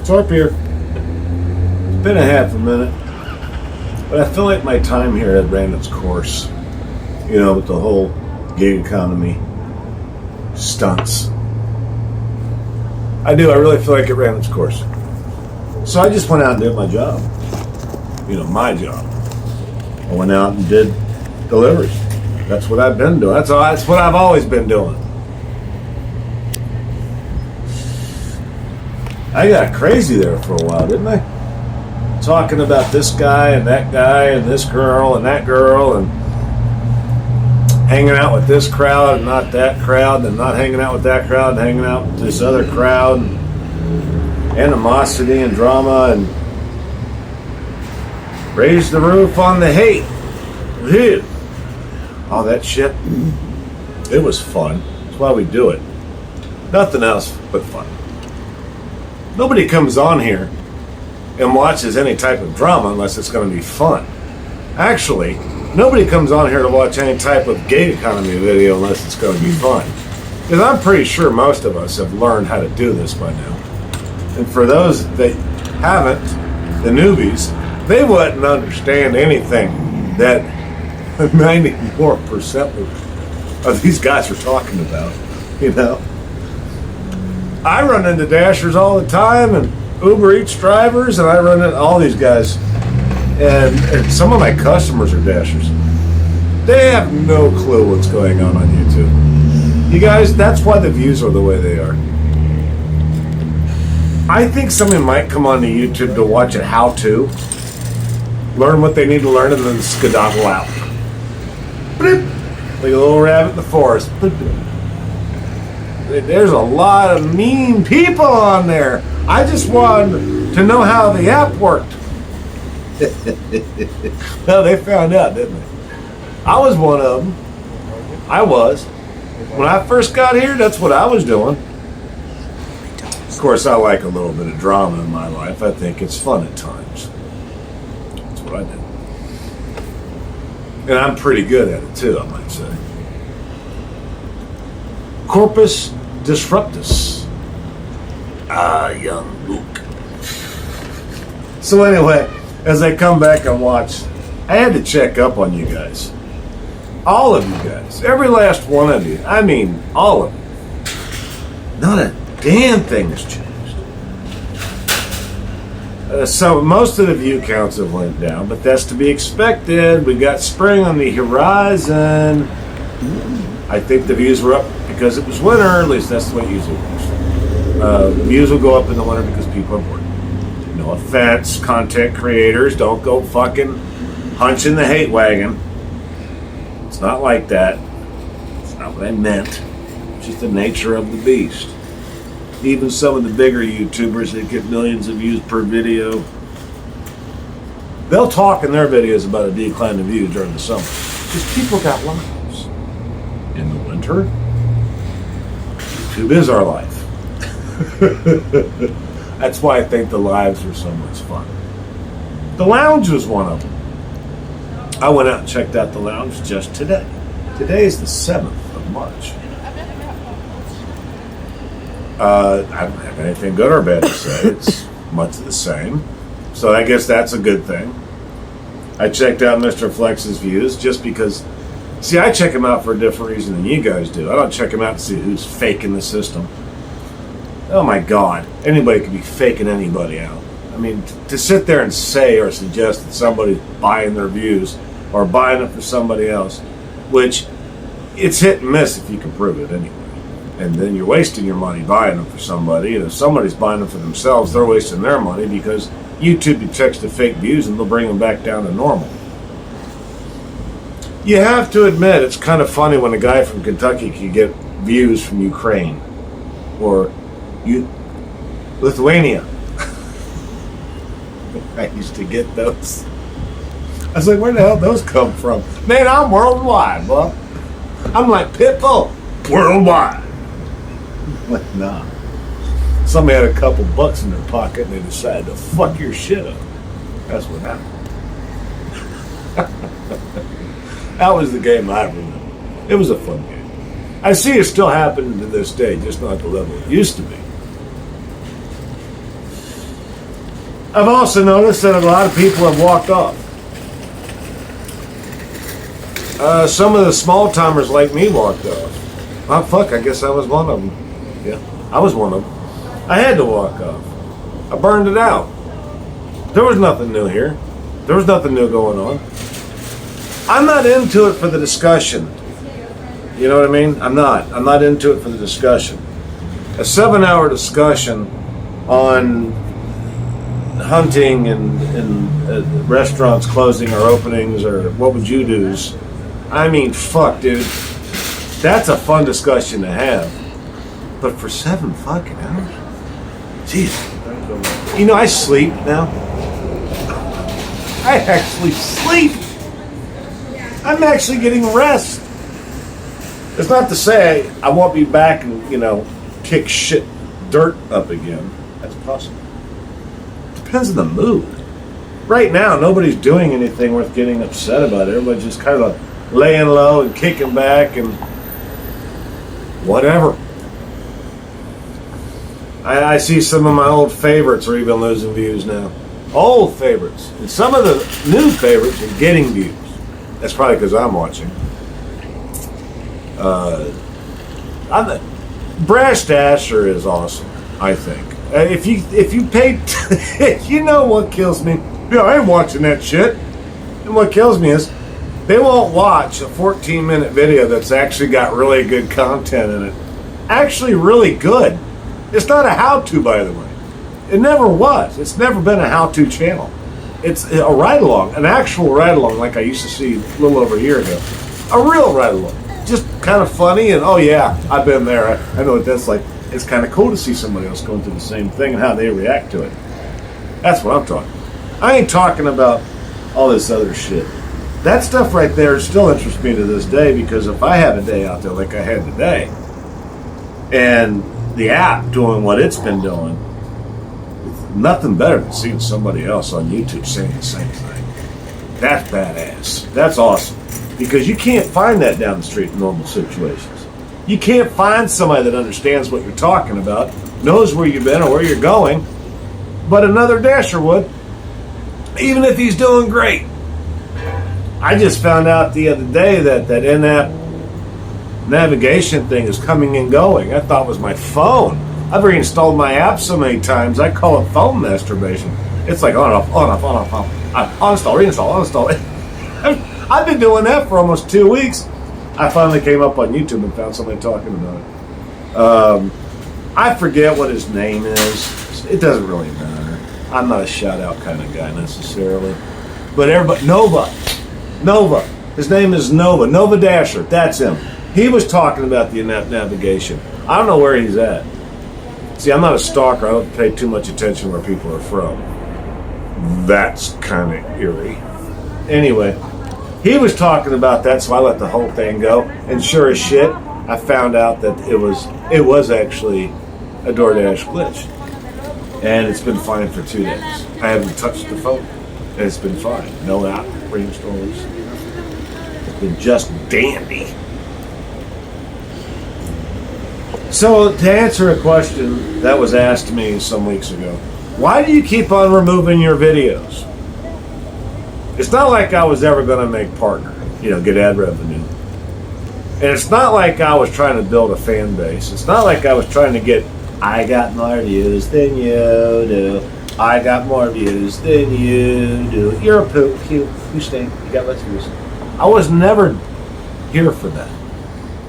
TORP here. It's been a half a minute, but I feel like my time here had ran its course. You know, with the whole gig economy stunts. I really feel like it ran its course. So I just went out and did my job. You know, my job. I went out and did deliveries. That's what I've been doing. That's what I've always been doing. I got crazy there for a while, didn't I? Talking about this guy and this girl and that girl and hanging out with this crowd and not that crowd and not hanging out with that crowd and hanging out with this other crowd and animosity and drama and raise the roof on the hate. Ew. All that shit. It was fun. That's why we do it. Nothing else but fun. Nobody comes on here and watches any type of drama unless it's going to be fun. Actually, nobody comes on here to watch any type of gig economy video unless it's going to be fun. Because I'm pretty sure most of us have learned how to do this by now. And for those that haven't, the newbies, they wouldn't understand anything that 94% of these guys are talking about, you know. I run into Dashers all the time and Uber Eats drivers, and I run into all these guys. And some of my customers are Dashers. They have no clue what's going on YouTube. You guys, that's why the views are the way they are. I think somebody might come onto YouTube to watch a how-to, learn what they need to learn, and then skedaddle out. Bloop. Like a little rabbit in the forest. Bloop. There's a lot of mean people on there. I just wanted to know how the app worked. Well, they found out, didn't they? I was one of them. I was. When I first got here, that's what I was doing. Of course, I like a little bit of drama in my life. I think it's fun at times. That's what I do. And I'm pretty good at it, too, I might say. Corpus disruptus. Ah, young Luke. So anyway, as I come back and watch, I had to check up on you guys. All of you guys. Every last one of you. I mean, all of you. Not a damn thing has changed. So most of the view counts have went down, but that's to be expected. We got spring on the horizon. I think the views were up because it was winter. At least that's the way it usually works. Views will go up in the winter because people are bored. No offense, content creators. Don't go fucking hunching the hate wagon. It's not like that. It's not what I meant. It's just the nature of the beast. Even some of the bigger YouTubers that get millions of views per video, they'll talk in their videos about a decline in views during the summer. Because people got lives. In the winter, YouTube is our life. That's why I think the lives are so much fun. The lounge was one of them. I went out and checked out the lounge just today. Today is the 7th of March. I don't have anything good or bad to say. It's much the same. So I guess that's a good thing. I checked out Mr. Flex's views just because, see, I check him out for a different reason than you guys do. I don't check him out to see who's faking the system. Oh my God, anybody could be faking anybody out. I mean, to sit there and say or suggest that somebody's buying their views or buying it for somebody else, which it's hit and miss if you can prove it anyway. And then you're wasting your money buying them for somebody. And if somebody's buying them for themselves, they're wasting their money because YouTube detects the fake views and they'll bring them back down to normal. You have to admit, it's kind of funny when a guy from Kentucky can get views from Ukraine or Lithuania. I used to get those. I was like, where the hell did those come from? Man, I'm worldwide, bro. I'm like Pitbull, worldwide. Like, nah. Somebody had a couple bucks in their pocket and they decided to fuck your shit up. That's what happened. That was the game I remember. It was a fun game. I see it still happening to this day, just not at the level it used to be. I've also noticed that a lot of people have walked off. Some of the small timers like me walked off. Oh, fuck, I guess I was one of them. Yeah, I was one of them. I had to walk off. I burned it out. There was nothing new here. There was nothing new going on. I'm not into it for the discussion. You know what I mean? I'm not into it for the discussion. A 7-hour discussion on hunting and restaurants closing or openings or what would you do's. I mean, fuck, dude. That's a fun discussion to have. But for 7 fucking hours? Jeez. You know, I sleep now. I actually sleep. I'm actually getting rest. It's not to say I won't be back and, you know, kick shit dirt up again. That's possible. Depends on the mood. Right now, nobody's doing anything worth getting upset about. Everybody's just kind of laying low and kicking back and whatever. I see some of my old favorites are even losing views now. Old favorites. And some of the new favorites are getting views. That's probably because I'm watching. Brash Dasher is awesome, I think. If you pay, you know what kills me? Yeah, I ain't watching that shit. And what kills me is they won't watch a 14-minute video that's actually got really good content in it. Actually really good. It's not a how-to, by the way. It never was. It's never been a how-to channel. It's a ride-along, an actual ride-along like I used to see a little over a year ago. A real ride-along. Just kind of funny and, oh yeah, I've been there. I know what that's like. It's kind of cool to see somebody else going through the same thing and how they react to it. That's what I'm talking about. I ain't talking about all this other shit. That stuff right there still interests me to this day because if I had a day out there like I had today and the app doing what it's been doing, it's nothing better than seeing somebody else on YouTube saying the same thing. That's badass. That's awesome. Because you can't find that down the street in normal situations. You can't find somebody that understands what you're talking about, knows where you've been or where you're going, but another Dasher would, even if he's doing great. I just found out the other day that that in-app navigation thing is coming and going. I thought it was my phone. I've reinstalled my app so many times, I call it phone masturbation. It's like on, off, on, off, on, off, on. Uninstall, reinstall, uninstall. I've been doing that for almost 2 weeks. I finally came up on YouTube and found somebody talking about it. I forget what his name is. It doesn't really matter. I'm not a shout-out kind of guy necessarily. But everybody, Nova. His name is Nova. Nova Dasher. That's him. He was talking about the in-app navigation. I don't know where he's at. See, I'm not a stalker. I don't pay too much attention where people are from. That's kind of eerie. Anyway, he was talking about that, so I let the whole thing go. And sure as shit, I found out that it was actually a DoorDash glitch. And it's been fine for 2 days. I haven't touched the phone. And it's been fine. No app reinstalls. It's been just dandy. So, to answer a question that was asked me some weeks ago, why do you keep on removing your videos? It's not like I was ever going to make partner, get ad revenue. And it's not like I was trying to build a fan base. It's not like I was trying to get, I got more views than you do. I got more views than you do. You're a poop. You stink. You got less views. I was never here for that.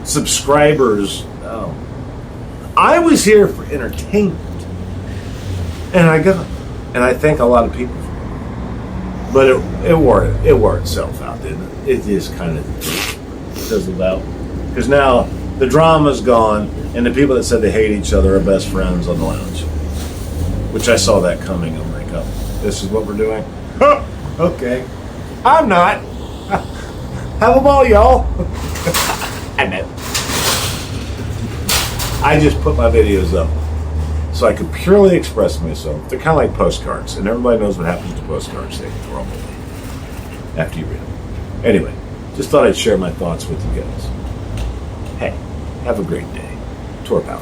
Subscribers, no. I was here for entertainment. And I thank a lot of people for it. But it wore itself out, didn't it? It just kind of fizzled out. Because now the drama's gone, and the people that said they hate each other are best friends on the lounge. Which I saw that coming. I'm like, oh, this is what we're doing? Okay. I'm not. Have a ball, y'all. I know. I just put my videos up so I could purely express myself. They're kind of like postcards, and everybody knows what happens to postcards. They throw them away after you read them. Anyway, just thought I'd share my thoughts with you guys. Hey, have a great day. TORP out.